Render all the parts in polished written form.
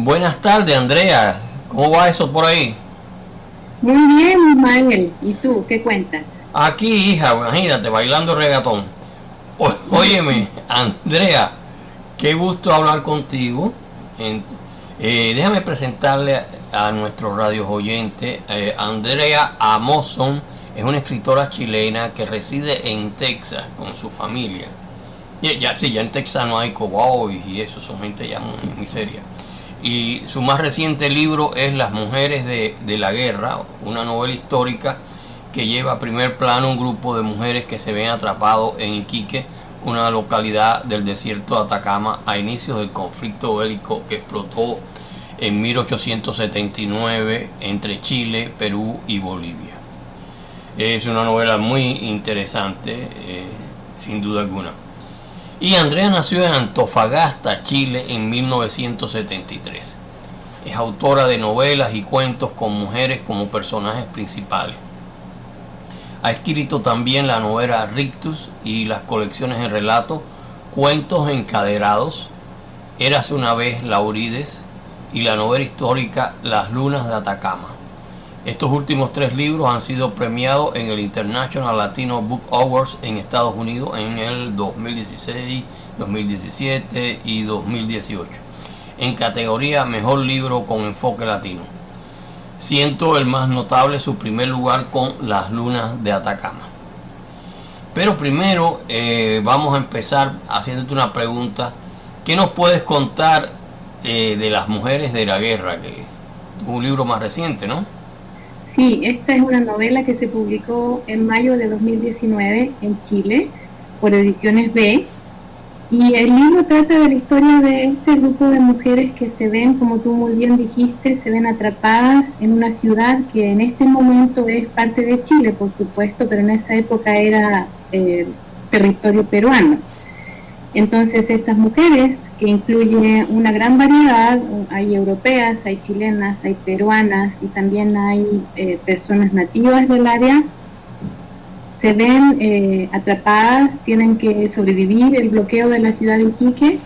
Buenas tardes, Andrea. ¿Cómo va eso por ahí? Muy bien, Ismael. ¿Y tú qué cuentas? Aquí, hija, imagínate, bailando reggaetón. Óyeme, Andrea, qué gusto hablar contigo. En- Déjame presentarle a nuestros radios oyentes. Andrea Amoson es una escritora chilena que reside en Texas con su familia. Sí, ya en Texas no hay cowboys y eso, son gente ya muy seria. Y su más reciente libro es Las mujeres de la guerra, una novela histórica que lleva a primer plano un grupo de mujeres que se ven atrapados en Iquique, una localidad del desierto de Atacama, a inicios del conflicto bélico que explotó en 1879 entre Chile, Perú y Bolivia. Es una novela muy interesante, sin duda alguna. Y Andrea nació en Antofagasta, Chile, en 1973. Es autora de novelas y cuentos con mujeres como personajes principales. Ha escrito también la novela Rictus y las colecciones de relatos, Cuentos Encadenados, Érase una vez Laurides y la novela histórica Las lunas de Atacama. Estos últimos tres libros han sido premiados en el International Latino Book Awards en Estados Unidos en el 2016, 2017 y 2018, en categoría Mejor Libro con Enfoque Latino, siendo el más notable su primer lugar con Las lunas de Atacama. Pero primero vamos a empezar haciéndote una pregunta. ¿Qué nos puedes contar de Las mujeres de la guerra? Que es un libro más reciente, ¿no? Sí, esta es una novela que se publicó en mayo de 2019 en Chile por Ediciones B. Y el libro trata de la historia de este grupo de mujeres que se ven, como tú muy bien dijiste, se ven atrapadas en una ciudad que en este momento es parte de Chile, por supuesto, pero en esa época era territorio peruano. Entonces estas mujeres, que incluye una gran variedad, hay europeas, hay chilenas, hay peruanas y también hay personas nativas del área, se ven atrapadas, tienen que sobrevivir el bloqueo de la ciudad de Iquique.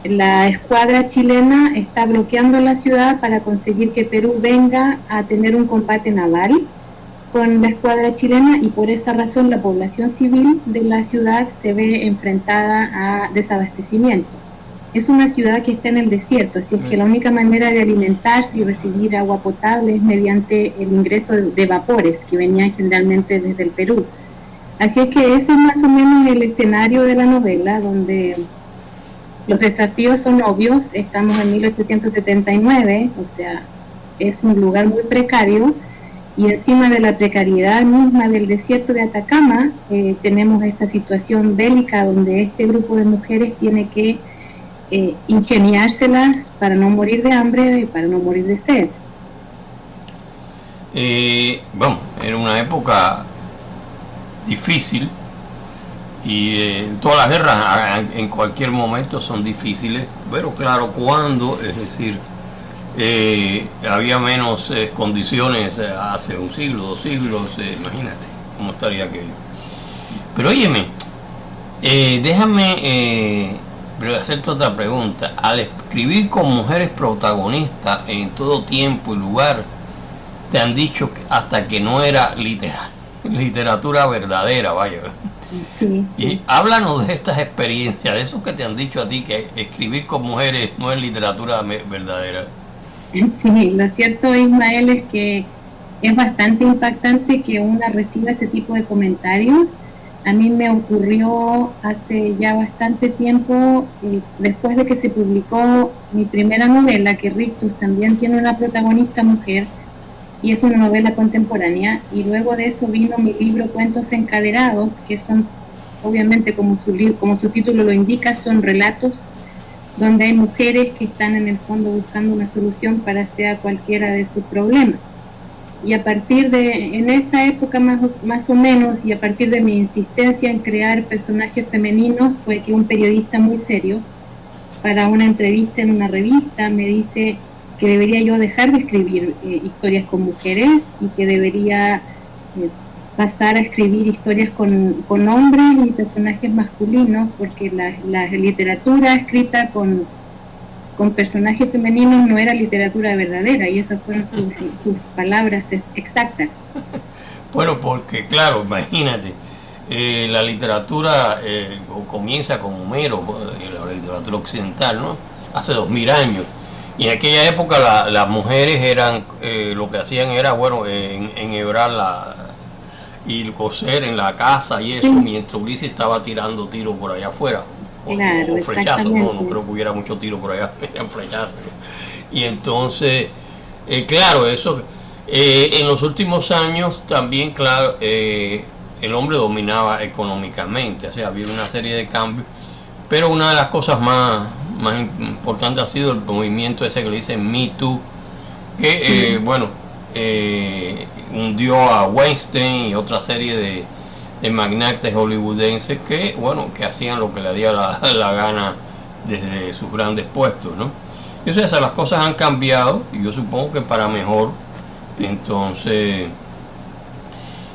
La escuadra chilena está bloqueando la ciudad para conseguir que Perú venga a tener un combate naval con la escuadra chilena, y por esa razón la población civil de la ciudad se ve enfrentada a desabastecimiento. Es una ciudad que está en el desierto, así es que la única manera de alimentarse y recibir agua potable es mediante el ingreso de vapores que venían generalmente desde el Perú. Así es que ese es más o menos el escenario de la novela, donde los desafíos son obvios. Estamos en 1879, o sea, es un lugar muy precario, y encima de la precariedad misma del desierto de Atacama, tenemos esta situación bélica donde este grupo de mujeres tiene que ingeniárselas para no morir de hambre y para no morir de sed. Bueno, era una época difícil y todas las guerras en cualquier momento son difíciles, pero claro, cuando, es decir, había menos condiciones hace un siglo, dos siglos, imagínate cómo estaría aquello. Pero óyeme, déjame hacerte otra pregunta. Al escribir con mujeres protagonistas en todo tiempo y lugar, te han dicho que hasta que no era literatura verdadera, vaya. Sí, Y sí. háblanos de estas experiencias, de eso que te han dicho a ti, que escribir con mujeres no es literatura verdadera. Sí, lo cierto, Ismael, es que es bastante impactante que una reciba ese tipo de comentarios. A mí me ocurrió hace ya bastante tiempo, después de que se publicó mi primera novela, que Rictus también tiene una protagonista mujer, y es una novela contemporánea, y luego de eso vino mi libro Cuentos Encadenados, que son, obviamente, como su título lo indica, son relatos donde hay mujeres que están en el fondo buscando una solución para sea cualquiera de sus problemas. Y a partir de, en esa época más o menos, y a partir de mi insistencia en crear personajes femeninos, fue que un periodista muy serio, para una entrevista en una revista, me dice que debería yo dejar de escribir historias con mujeres y que debería eh, pasar a escribir historias con hombres y personajes masculinos, porque la literatura escrita con personajes femeninos no era literatura verdadera, y esas fueron sus palabras exactas. Bueno, porque claro, imagínate, la literatura comienza con Homero, la literatura occidental, ¿no? Hace 2000 años. Y en aquella época las mujeres eran, lo que hacían era, bueno, enhebrar y coser en la casa y eso, mientras Ulises estaba tirando tiros por allá afuera. O flechazos, no creo que hubiera mucho tiro por allá, eran flechazos. Y entonces, claro, eso, en los últimos años también, claro, el hombre dominaba económicamente, o sea, había una serie de cambios, pero una de las cosas más importantes ha sido el movimiento ese que le dicen Me Too, que, bueno, hundió a Weinstein y otra serie de magnates hollywoodenses que, bueno, que hacían lo que le dio la gana desde sus grandes puestos, ¿no? Y o sea, las cosas han cambiado y yo supongo que para mejor. Entonces,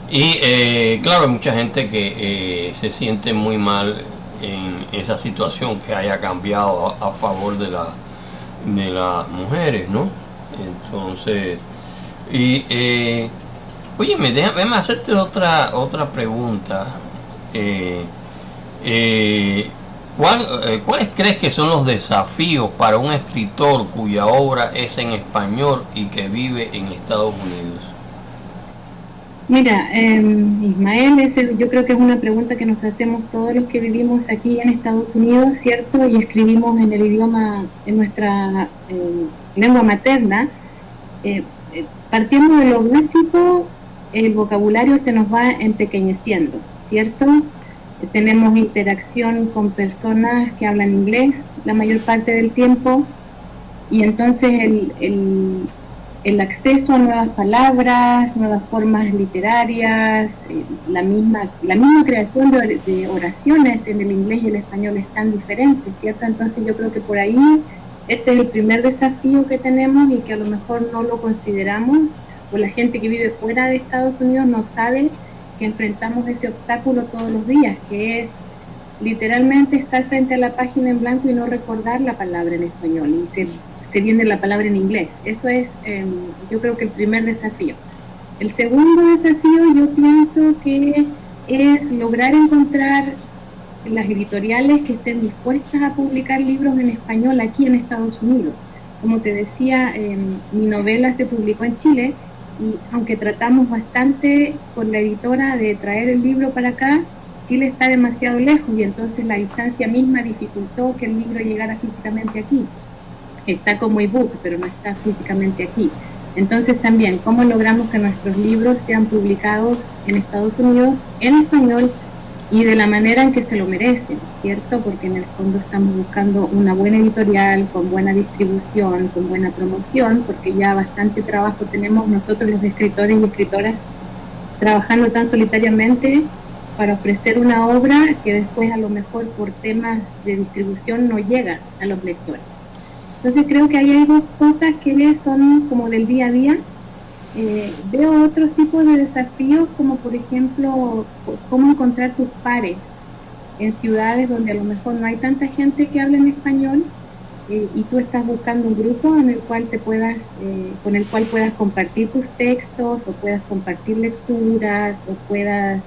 y claro, hay mucha gente que se siente muy mal en esa situación que haya cambiado a favor de las mujeres, ¿no? Entonces, y óyeme, déjame hacerte otra pregunta. ¿Cuáles crees que son los desafíos para un escritor cuya obra es en español y que vive en Estados Unidos? Mira, Ismael, yo creo que es una pregunta que nos hacemos todos los que vivimos aquí en Estados Unidos, ¿cierto? Y escribimos en el idioma, en nuestra lengua materna. Partiendo de lo básico, el vocabulario se nos va empequeñeciendo, ¿cierto? Tenemos interacción con personas que hablan inglés la mayor parte del tiempo, y entonces el acceso a nuevas palabras, nuevas formas literarias, la misma creación de oraciones en el inglés y el español es tan diferente, ¿cierto? Entonces yo creo que por ahí ese es el primer desafío que tenemos y que a lo mejor no lo consideramos, o la gente que vive fuera de Estados Unidos no sabe que enfrentamos ese obstáculo todos los días, que es literalmente estar frente a la página en blanco y no recordar la palabra en español, y se viene la palabra en inglés. Eso es, yo creo que el primer desafío. El segundo desafío yo pienso que es lograr encontrar las editoriales que estén dispuestas a publicar libros en español aquí en Estados Unidos. Como te decía, mi novela se publicó en Chile, y aunque tratamos bastante con la editora de traer el libro para acá, Chile está demasiado lejos y entonces la distancia misma dificultó que el libro llegara físicamente aquí. Está como ebook, pero no está físicamente aquí. Entonces también, ¿cómo logramos que nuestros libros sean publicados en Estados Unidos en español y de la manera en que se lo merecen, ¿cierto? Porque en el fondo estamos buscando una buena editorial, con buena distribución, con buena promoción, porque ya bastante trabajo tenemos nosotros los escritores y escritoras trabajando tan solitariamente para ofrecer una obra que después a lo mejor por temas de distribución no llega a los lectores. Entonces creo que ahí hay dos cosas que son como del día a día. Veo otros tipos de desafíos, como por ejemplo cómo encontrar tus pares en ciudades donde a lo mejor no hay tanta gente que hable en español, y tú estás buscando un grupo en el cual con el cual puedas compartir tus textos, o puedas compartir lecturas, o puedas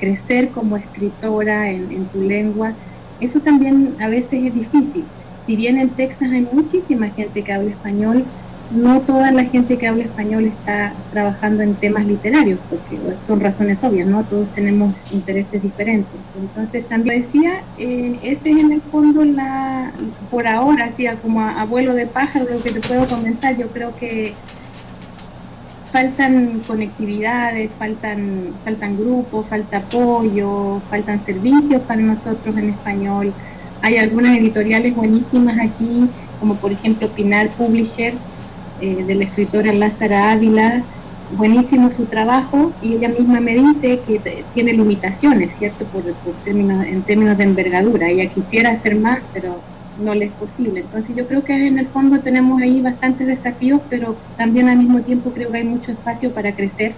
crecer como escritora en tu lengua. Eso también a veces es difícil. Si bien en Texas hay muchísima gente que habla español, no toda la gente que habla español está trabajando en temas literarios, porque son razones obvias, ¿no? Todos tenemos intereses diferentes. Entonces, también decía, ese es en el fondo, por ahora, así como abuelo de pájaro, lo que te puedo comentar. Yo creo que faltan conectividades, faltan grupos, falta apoyo, faltan servicios para nosotros en español. Hay algunas editoriales buenísimas aquí, como por ejemplo Pinar Publisher, de la escritora Lázara Ávila. Buenísimo su trabajo, y ella misma me dice que tiene limitaciones, ¿cierto? En términos de envergadura. Ella quisiera hacer más, pero no le es posible. Entonces yo creo que en el fondo tenemos ahí bastantes desafíos, pero también al mismo tiempo creo que hay mucho espacio para crecer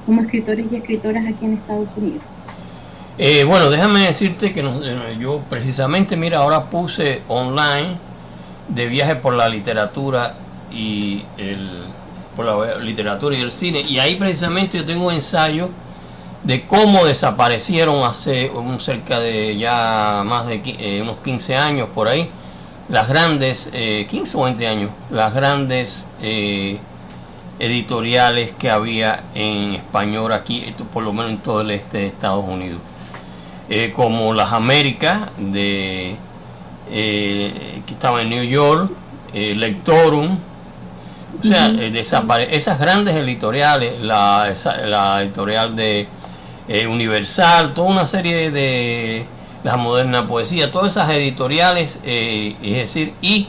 como escritores y escritoras aquí en Estados Unidos. Bueno, déjame decirte que yo precisamente, mira, ahora puse online de viaje por la literatura y el cine, y ahí precisamente yo tengo un ensayo de cómo desaparecieron hace cerca de ya más de unos 15 años por ahí, las grandes, 15 o 20 años, las grandes editoriales que había en español aquí, por lo menos en todo el este de Estados Unidos, como Las Américas, que estaba en New York, Lectorum, o sea, esas grandes editoriales, la editorial de Universal, toda una serie de La Moderna Poesía, todas esas editoriales, es decir, y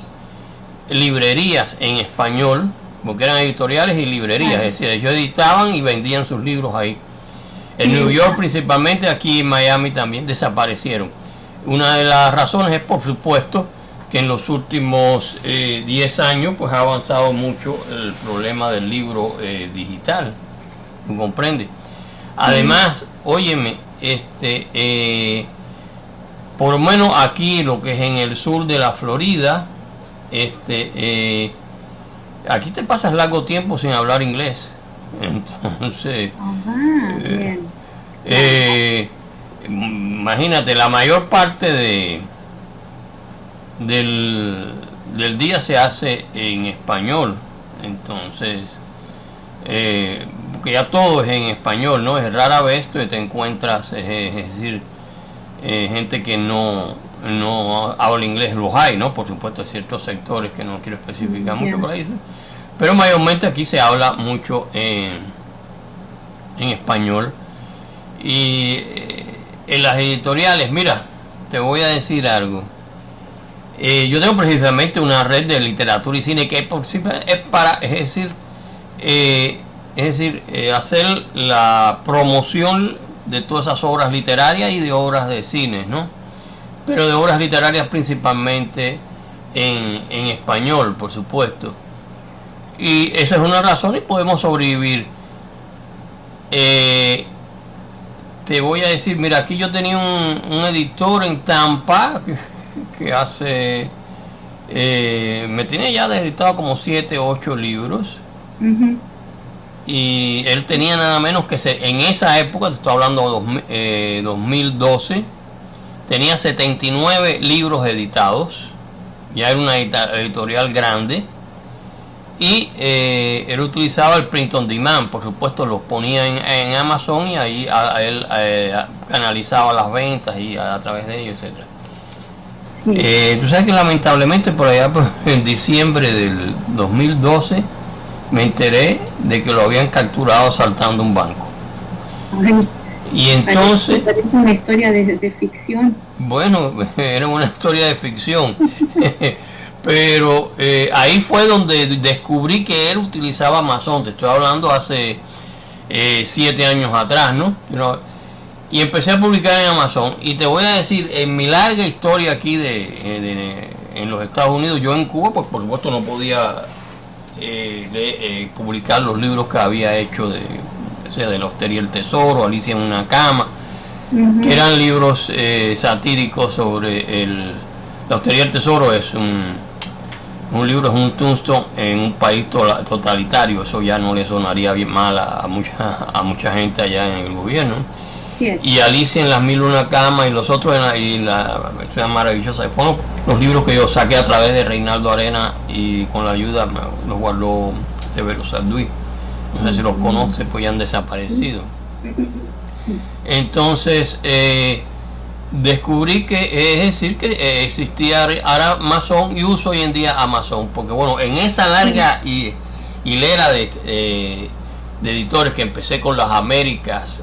librerías en español, porque eran editoriales y librerías, es decir, ellos editaban y vendían sus libros ahí. En New York principalmente, aquí en Miami también desaparecieron. Una de las razones es, por supuesto, que en los últimos 10 años pues ha avanzado mucho el problema del libro digital, ¿me comprende? Además, óyeme, por lo menos aquí, lo que es en el sur de la Florida, aquí te pasas largo tiempo sin hablar inglés. Entonces, imagínate, la mayor parte del día se hace en español. Entonces, porque ya todo es en español, ¿no? Es rara vez que te encuentras, es decir, gente que no habla inglés. Los hay, ¿no? Por supuesto, hay ciertos sectores que no quiero especificar mucho por ahí, pero mayormente aquí se habla mucho en español. Y en las editoriales, mira, te voy a decir algo. Yo tengo precisamente una red de literatura y cine que es para, hacer la promoción de todas esas obras literarias y de obras de cine, ¿no? Pero de obras literarias principalmente en español, por supuesto. Y esa es una razón y podemos sobrevivir. Te voy a decir, mira, aquí yo tenía un editor en Tampa que hace, me tiene ya editado como 7 o 8 libros. Y él tenía nada menos que en esa época, te estoy hablando de 2012, tenía 79 libros editados. Ya era una editorial grande. Y él utilizaba el print on demand, por supuesto, los ponía en Amazon y ahí él canalizaba las ventas y a través de ellos, etcétera. Tú sabes que lamentablemente por allá en diciembre del 2012 me enteré de que lo habían capturado asaltando un banco. Y entonces, parece una historia de ficción. Bueno, era una historia de ficción. Pero ahí fue donde descubrí que él utilizaba Amazon. Te estoy hablando hace 7 años atrás, ¿no? Y empecé a publicar en Amazon. Y te voy a decir, en mi larga historia aquí en los Estados Unidos, yo en Cuba, pues por supuesto no podía publicar los libros que había hecho de La Hostería y el Tesoro, Alicia en una cama, que eran libros satíricos sobre La Hostería y el Tesoro. Es un libro, es un tombstone en un país totalitario. Eso ya no le sonaría bien mal a mucha gente allá en el gobierno. Y Alicia en las Mil y una Camas y los otros y la Ciudad Maravillosa fueron los libros que yo saqué a través de Reinaldo Arena y con la ayuda los guardó Severo Sarduy. No sé si los conoce, pues ya han desaparecido. Entonces descubrí que, es decir, que existía ahora Amazon y uso hoy en día Amazon, porque bueno, en esa larga hilera de editores que empecé con Las Américas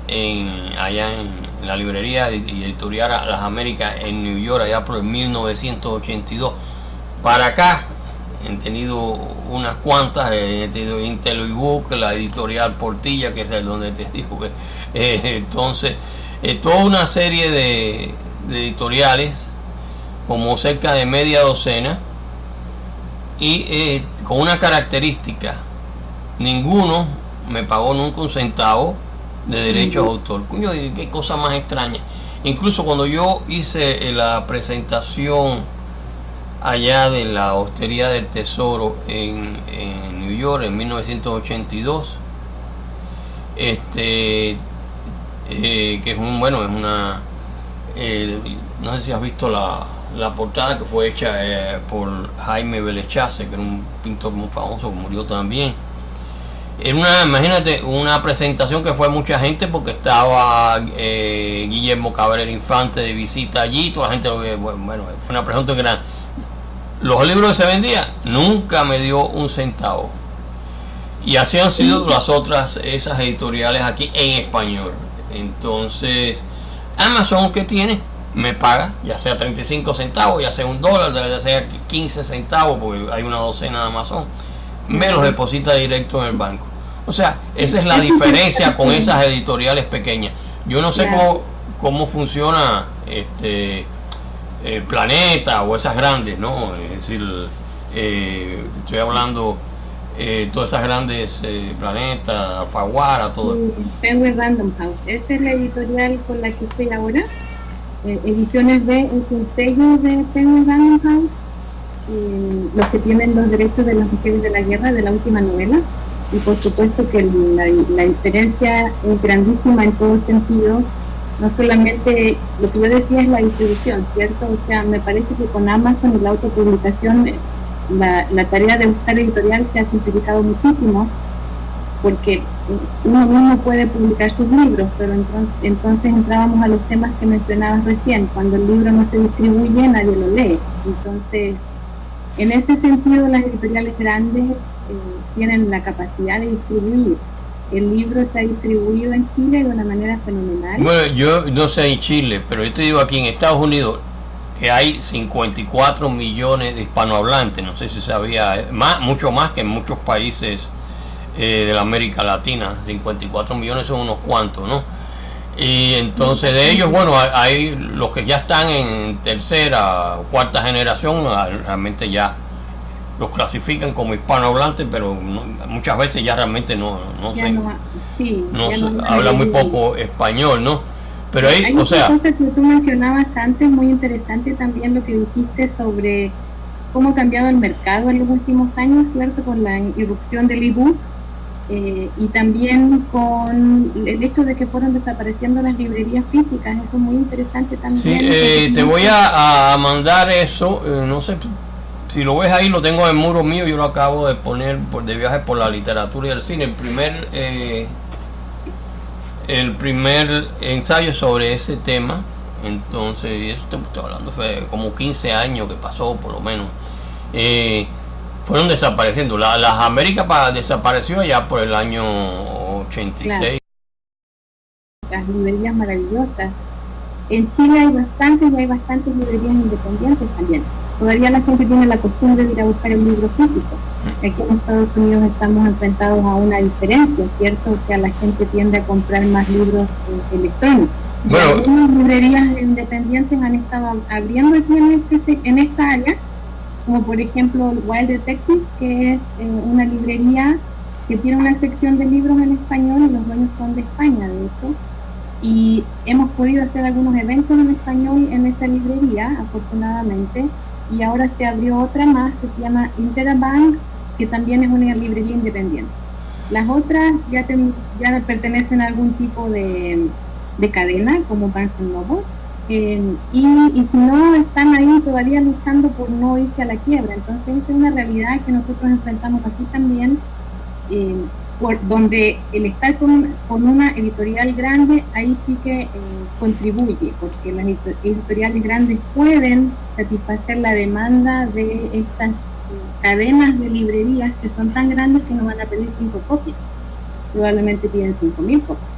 allá en la librería y editorial Las Américas en New York, allá por el 1982 para acá, he tenido unas cuantas. He tenido Intel Book, la editorial Portilla, que es el donde te digo que entonces toda una serie de editoriales, como cerca de media docena, y con una característica: ninguno me pagó nunca un centavo de derechos de autor. Coño, qué cosa más extraña. Incluso cuando yo hice la presentación allá de la Hostería del Tesoro en New York en 1982. Que es bueno, es una, no sé si has visto la portada, que fue hecha por Jaime Bellechaze, que era un pintor muy famoso que murió también. Era imagínate, una presentación que fue mucha gente, porque estaba Guillermo Cabrera Infante de visita allí, toda la gente bueno, fue una presentación grande. Los libros que se vendían, nunca me dio un centavo. Y así han sido las otras, esas editoriales aquí en español. Entonces, Amazon, ¿qué tiene? Me paga, ya sea 35 centavos, ya sea $1, ya sea 15 centavos, porque hay una docena de Amazon, me los deposita directo en el banco. O sea, esa es la diferencia con esas editoriales pequeñas. Yo no sé cómo funciona Planeta o esas grandes, ¿no? Es decir, estoy hablando todas esas grandes, Planeta, Alfaguara, todo. Penguin Random House, esta es la editorial con la que estoy ahora. Ediciones B es un sello de Penguin Random House, los que tienen los derechos de las mujeres de la guerra, de la última novela. Y por supuesto que la diferencia es grandísima en todo sentido. No solamente lo que yo decía es la distribución, ¿cierto? O sea, me parece que con Amazon y la autopublicación la tarea de buscar editorial se ha simplificado muchísimo, porque uno mismo puede publicar sus libros, pero entonces entrábamos a los temas que mencionabas recién. Cuando el libro no se distribuye, nadie lo lee. Entonces, en ese sentido, las editoriales grandes tienen la capacidad de distribuir. El libro se ha distribuido en Chile de una manera fenomenal. Bueno, yo no sé en Chile, pero yo te digo, aquí en Estados Unidos, que hay 54 millones de hispanohablantes. No sé si sabía, mucho más que en muchos países de la América Latina. 54 millones son unos cuantos, ¿no? Y entonces de ellos, bueno, hay los que ya están en tercera o cuarta generación, realmente ya los clasifican como hispanohablantes, pero muchas veces ya realmente no habla muy poco español, ¿no? Pero hay o sea, cosa que tú mencionabas antes, muy interesante también lo que dijiste sobre cómo ha cambiado el mercado en los últimos años, ¿cierto? Con la irrupción del ebook, y también con el hecho de que fueron desapareciendo las librerías físicas. Eso es muy interesante también. Sí, te voy a mandar eso, no sé si lo ves ahí, lo tengo en el muro mío, yo lo acabo de poner de viaje por la literatura y el cine, el primer ensayo sobre ese tema. Entonces, eso te estoy hablando, fue como 15 años que pasó, por lo menos. Fueron desapareciendo. Las Américas desapareció ya por el año 86. Las librerías maravillosas. En Chile hay bastantes librerías independientes también. Todavía la gente tiene la costumbre de ir a buscar el libro físico. Aquí en Estados Unidos estamos enfrentados a una diferencia, ¿cierto? O sea, la gente tiende a comprar más libros electrónicos. Bueno, algunas librerías independientes han estado abriendo aquí en esta área, como por ejemplo Wild Detective, que es una librería que tiene una sección de libros en español, y los dueños son de España, de hecho. Y hemos podido hacer algunos eventos en español en esa librería, afortunadamente. Y ahora se abrió otra más que se llama Interabank, que también es una librería independiente. Las otras ya pertenecen a algún tipo de cadena, como Barnes & Noble, y si no, están ahí todavía luchando por no irse a la quiebra. Entonces esa es una realidad que nosotros enfrentamos aquí también, donde el estar con una editorial grande, ahí sí que contribuye, porque las editoriales grandes pueden satisfacer la demanda de estas cadenas de librerías que son tan grandes que no van a pedir 5 copias, probablemente piden 5.000 copias.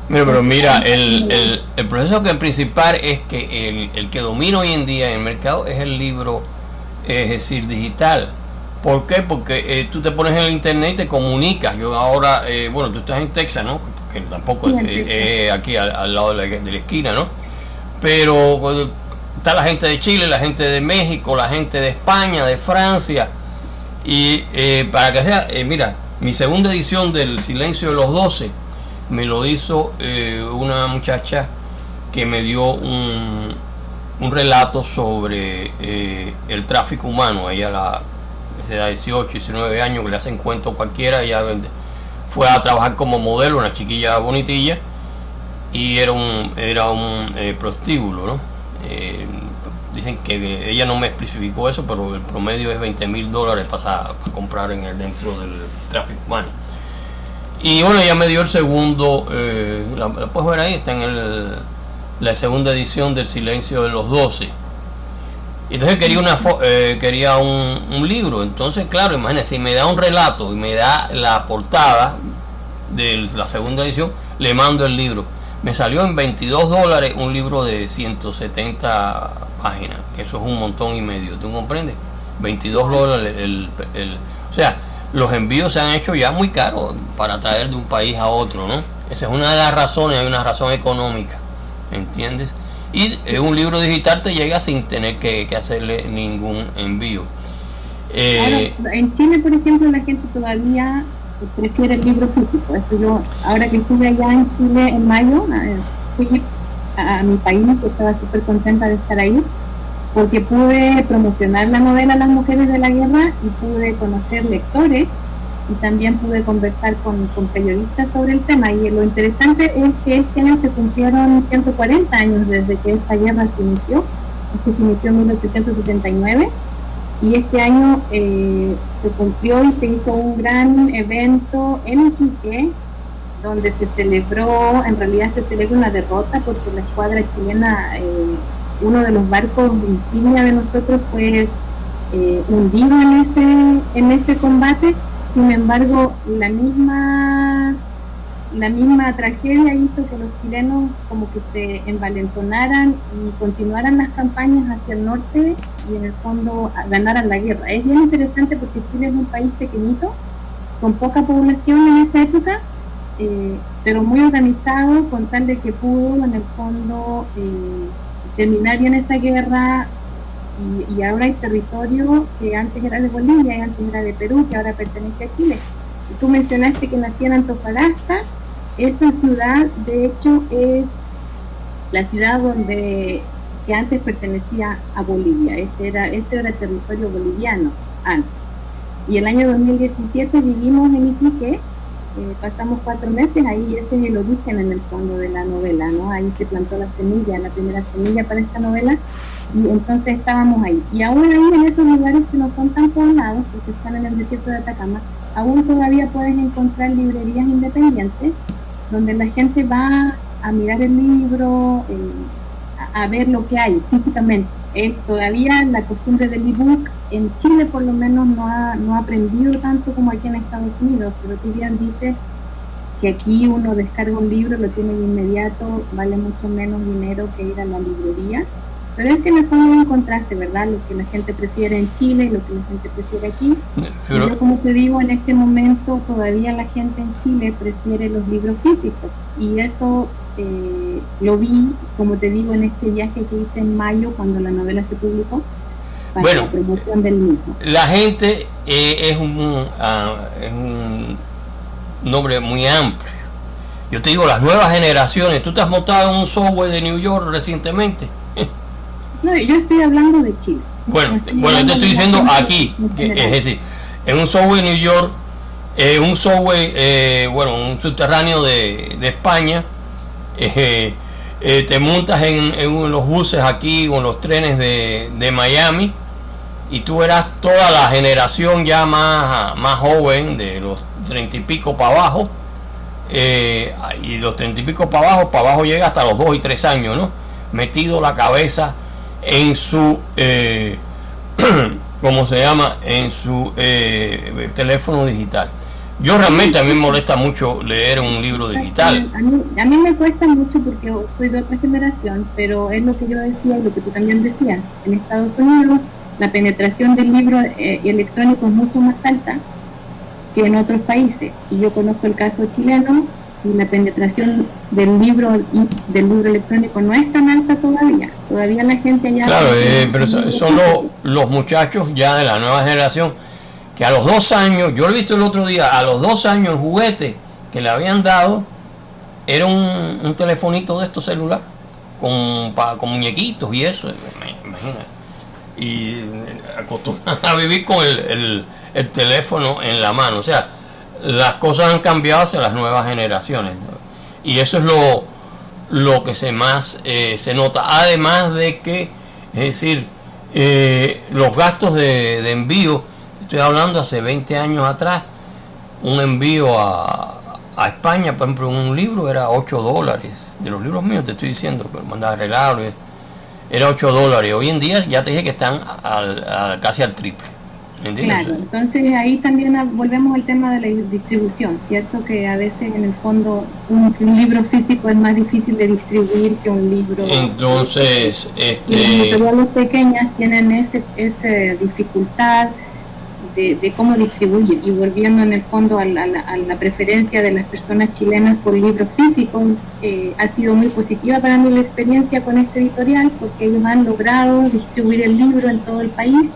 Pero mira, el proceso que principal es que el que domina hoy en día en el mercado es el libro, es decir, digital. ¿Por qué? Porque tú te pones en el internet y te comunicas. Yo ahora, bueno, tú estás en Texas, ¿no? Que tampoco es aquí al lado de la esquina, ¿no? Pero está la gente de Chile, la gente de México, la gente de España, de Francia. Y para que sea, mira, mi segunda edición del Silencio de los 12 me lo hizo una muchacha que me dio un relato sobre el tráfico humano. Ella se da 18, 19 años, que le hacen cuento cualquiera. Ella fue a trabajar como modelo, una chiquilla bonitilla, y era un prostíbulo, ¿no? Dicen que ella no me especificó eso, pero el promedio es $20,000 para comprar dentro del tráfico humano. Y bueno, ella me dio el segundo, la puedes ver ahí, está en la segunda edición del Silencio de los 12. Entonces quería un libro. Entonces, claro, imagínense, si me da un relato y me da la portada de la segunda edición, le mando el libro. Me salió en $22 un libro de 170 páginas, que eso es un montón y medio, ¿tú comprendes? $22 o sea, los envíos se han hecho ya muy caros para traer de un país a otro, ¿no? Esa es una de las razones, hay una razón económica, ¿entiendes? Y un libro digital te llega sin tener que hacerle ningún envío. Ahora, en Chile, por ejemplo, la gente todavía prefiere el libro físico. Eso yo, ahora que estuve allá en Chile en mayo, fui a mi país, estaba súper contenta de estar ahí, porque pude promocionar la novela Las Mujeres de la Guerra y pude conocer lectores y también pude conversar con periodistas sobre el tema. Y lo interesante es que este año se cumplieron 140 años desde que esta guerra se inició. Se inició en 1879 y este año se cumplió y se hizo un gran evento en Iquique, donde se celebró, en realidad se celebra una derrota porque la escuadra chilena, uno de los barcos insignia de nosotros fue hundido en ese combate. Sin embargo, la misma tragedia hizo que los chilenos como que se envalentonaran y continuaran las campañas hacia el norte y en el fondo ganaran la guerra. Es bien interesante porque Chile es un país pequeñito, con poca población en esa época, pero muy organizado, con tal de que pudo en el fondo terminar bien esa guerra. Y ahora hay territorio que antes era de Bolivia y antes era de Perú, que ahora pertenece a Chile. Y tú mencionaste que nací en Antofagasta. Esa ciudad, de hecho, es la ciudad que antes pertenecía a Bolivia. Este era territorio boliviano antes. Y el año 2017 vivimos en Iquique, pasamos 4 meses ahí. Ese es el origen en el fondo de la novela, ¿no? Ahí se plantó la primera semilla para esta novela. Y entonces estábamos ahí. Y aún ahí, en esos lugares que no son tan poblados, porque están en el desierto de Atacama, aún todavía puedes encontrar librerías independientes donde la gente va a mirar el libro, a ver lo que hay físicamente. Todavía la costumbre del ebook en Chile por lo menos no ha aprendido tanto como aquí en Estados Unidos, pero tú bien dices que aquí uno descarga un libro, lo tiene de inmediato, vale mucho menos dinero que ir a la librería. Pero es que en el fondo no encontraste, ¿verdad? Lo que la gente prefiere en Chile y lo que la gente prefiere aquí. Pero yo, como te digo, en este momento todavía la gente en Chile prefiere los libros físicos. Y eso lo vi, como te digo, en este viaje que hice en mayo cuando la novela se publicó, para la promoción del mismo. La gente es un nombre muy amplio. Yo te digo, las nuevas generaciones. ¿Tú te has montado en un subway de New York recientemente? No, yo estoy hablando de Chile. Bueno, yo te estoy diciendo aquí, es decir, en un subway New York, un subway, un subterráneo de España, te montas en los buses aquí o en los trenes de Miami y tú verás toda la generación ya más joven, de los 30 y pico para abajo, y los 30 y pico para abajo llega hasta los 2 y 3 años, ¿no? Metido la cabeza en su ¿cómo se llama? En su teléfono digital. Yo realmente, a mí me molesta mucho leer un libro digital. A mí me cuesta mucho porque soy de otra generación, pero es lo que yo decía y lo que tú también decías. En Estados Unidos la penetración del libro electrónico es mucho más alta que en otros países. Y yo conozco el caso chileno y la penetración del libro electrónico no es tan alta todavía. Todavía la gente allá... Claro, pero son los muchachos ya de la nueva generación que a los 2 años, yo lo he visto el otro día, a los 2 años el juguete que le habían dado era un telefonito de estos celulares. con muñequitos y eso, imagínate. Y acostumbran a vivir con el teléfono en la mano. O sea, las cosas han cambiado hacia las nuevas generaciones, ¿no? Y eso es lo que se nota. Además de que, es decir, los gastos de envío, estoy hablando hace 20 años atrás, un envío a España, por ejemplo, un libro era $8. De los libros míos te estoy diciendo, que mandaba regalo, era $8. Hoy en día ya te dije que están casi al triple. ¿Entiendes? Claro, entonces ahí también volvemos al tema de la distribución, ¿cierto? Que a veces en el fondo un libro físico es más difícil de distribuir que un libro. Entonces, y las editoriales pequeñas tienen esa dificultad de cómo distribuir, y volviendo en el fondo a la preferencia de las personas chilenas por libros físicos, ha sido muy positiva para mí la experiencia con este editorial, porque ellos han logrado distribuir el libro en todo el país.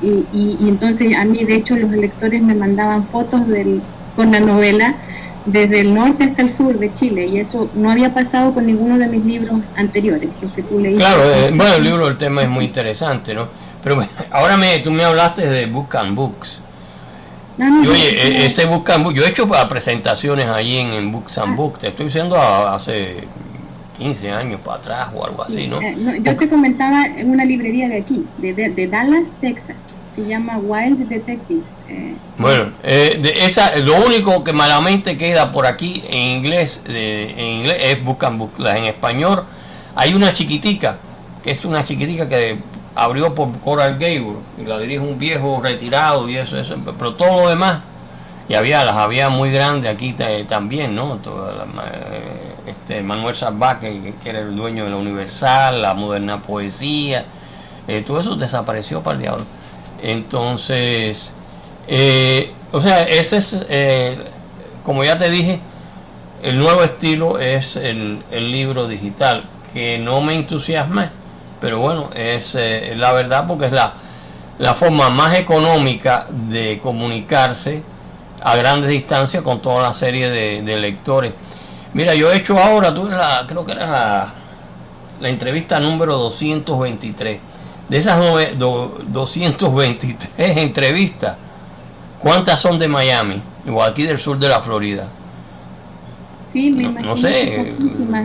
Y entonces a mí, de hecho, los lectores me mandaban fotos con la novela desde el norte hasta el sur de Chile, y eso no había pasado con ninguno de mis libros anteriores, los que tú leíste. Claro, bueno, el libro, el tema es muy interesante, ¿no? Pero ahora tú me hablaste de Book and Books. Y oye, ese Book and Books, yo he hecho presentaciones allí en Books and Books, te estoy diciendo hace 15 años para atrás o algo así, ¿no? Yo te comentaba en una librería de aquí, de Dallas, Texas. Se llama Wild Detectives. Bueno, lo único que malamente queda por aquí en inglés es Book and Book. En español hay una chiquitica, que abrió por Coral Gable, y la dirige un viejo retirado y eso, pero todo lo demás, y las había muy grandes aquí también, ¿no? Manuel Salvat, que era el dueño de la Universal, la Moderna Poesía, todo eso desapareció para el diablo. Entonces, o sea, ese es, como ya te dije, el nuevo estilo es el libro digital, que no me entusiasma, pero bueno, es la verdad, porque es la forma más económica de comunicarse a grandes distancias con toda la serie de lectores. Mira, yo he hecho ahora, creo que era la entrevista número 223. De esas 223 entrevistas, ¿cuántas son de Miami o aquí del sur de la Florida? Sí, no sé,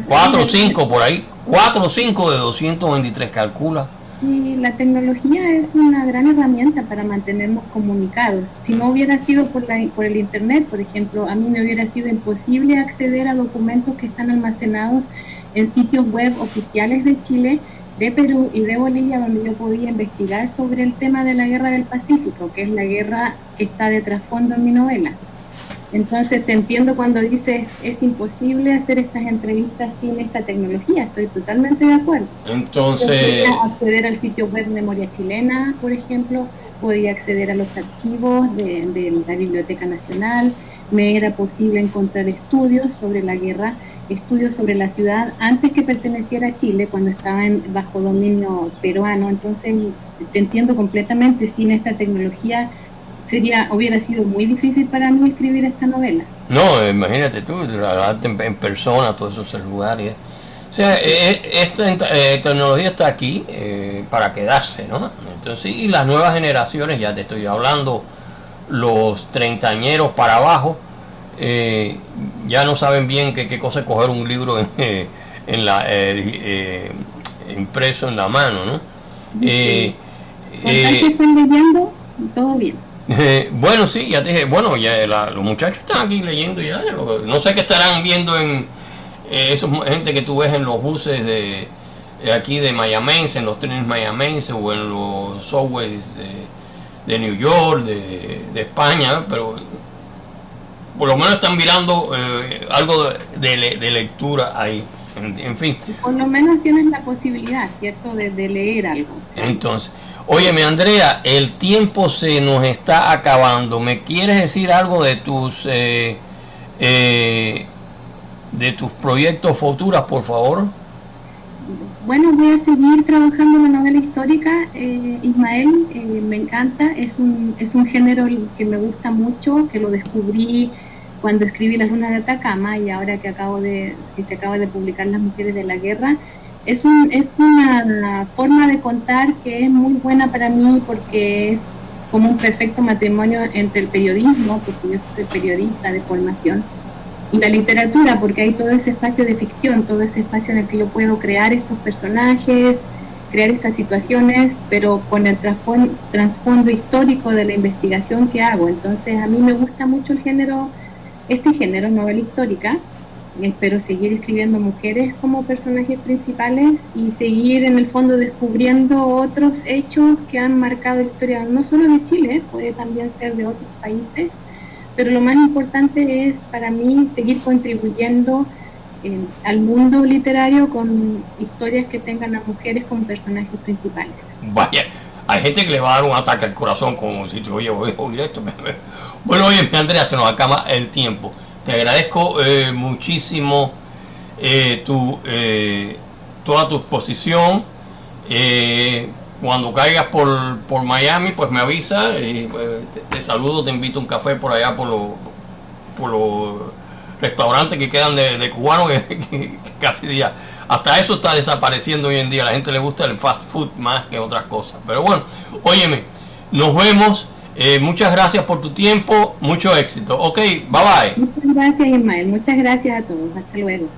4 o 5 por ahí, 4 o 5 de 223, calcula. Y la tecnología es una gran herramienta para mantenernos comunicados. Si no hubiera sido por el internet, por ejemplo, a mí me hubiera sido imposible acceder a documentos que están almacenados en sitios web oficiales de Chile, de Perú y de Bolivia, donde yo podía investigar sobre el tema de la guerra del Pacífico, que es la guerra que está de trasfondo en mi novela. Entonces te entiendo cuando dices es imposible hacer estas entrevistas sin esta tecnología, estoy totalmente de acuerdo. Entonces, yo podía acceder al sitio web Memoria Chilena, por ejemplo, podía acceder a los archivos de la Biblioteca Nacional, me era posible encontrar estudios sobre la guerra, estudios sobre la ciudad antes que perteneciera a Chile, cuando estaba bajo dominio peruano. Entonces te entiendo completamente, sin esta tecnología hubiera sido muy difícil para mí escribir esta novela. No, imagínate tú, trabajarte en persona, todos esos lugares. O sea, esta tecnología está aquí para quedarse, ¿no? Entonces, y las nuevas generaciones, ya te estoy hablando, los treintañeros para abajo, ya no saben bien qué cosa es coger un libro impreso en la mano, ¿no? Con tal que estén leyendo, todo bien. Bueno, sí, ya te dije, bueno, ya los muchachos están aquí leyendo ya, no sé qué estarán viendo en esos gente que tú ves en los buses de aquí de Mayamense, en los trenes Mayamense o en los subways de New York, de España, pero por lo menos están mirando algo de lectura ahí, en fin. Por lo menos tienes la posibilidad, ¿cierto?, de leer algo. ¿Cierto? Entonces, óyeme, Andrea, el tiempo se nos está acabando. ¿Me quieres decir algo de tus proyectos futuros, por favor? Bueno, voy a seguir trabajando en la novela histórica, Ismael, me encanta, es un género que me gusta mucho, que lo descubrí cuando escribí La Luna de Atacama, y ahora que se acaba de publicar Las Mujeres de la Guerra, es una forma de contar que es muy buena para mí porque es como un perfecto matrimonio entre el periodismo, porque yo soy periodista de formación, y la literatura, porque hay todo ese espacio de ficción, todo ese espacio en el que yo puedo crear estos personajes, crear estas situaciones, pero con el trasfondo histórico de la investigación que hago. Entonces a mí me gusta mucho el género, este género, novela histórica. Espero seguir escribiendo mujeres como personajes principales y seguir en el fondo descubriendo otros hechos que han marcado la historia no solo de Chile, puede también ser de otros países, pero lo más importante es para mí seguir contribuyendo al mundo literario con historias que tengan a mujeres como personajes principales. Vaya, hay gente que le va a dar un ataque al corazón como si te oye, voy a oír esto. Bueno, oye, Andrea, se nos acaba el tiempo. Te agradezco muchísimo toda tu exposición. Cuando caigas por Miami, pues me avisa. Pues, te saludo, te invito a un café por allá por los restaurantes que quedan de cubanos que casi día. Hasta eso está desapareciendo hoy en día. A la gente le gusta el fast food más que otras cosas. Pero bueno, óyeme, nos vemos. Muchas gracias por tu tiempo. Mucho éxito. Ok, bye bye. Muchas gracias, Ismael. Muchas gracias a todos. Hasta luego.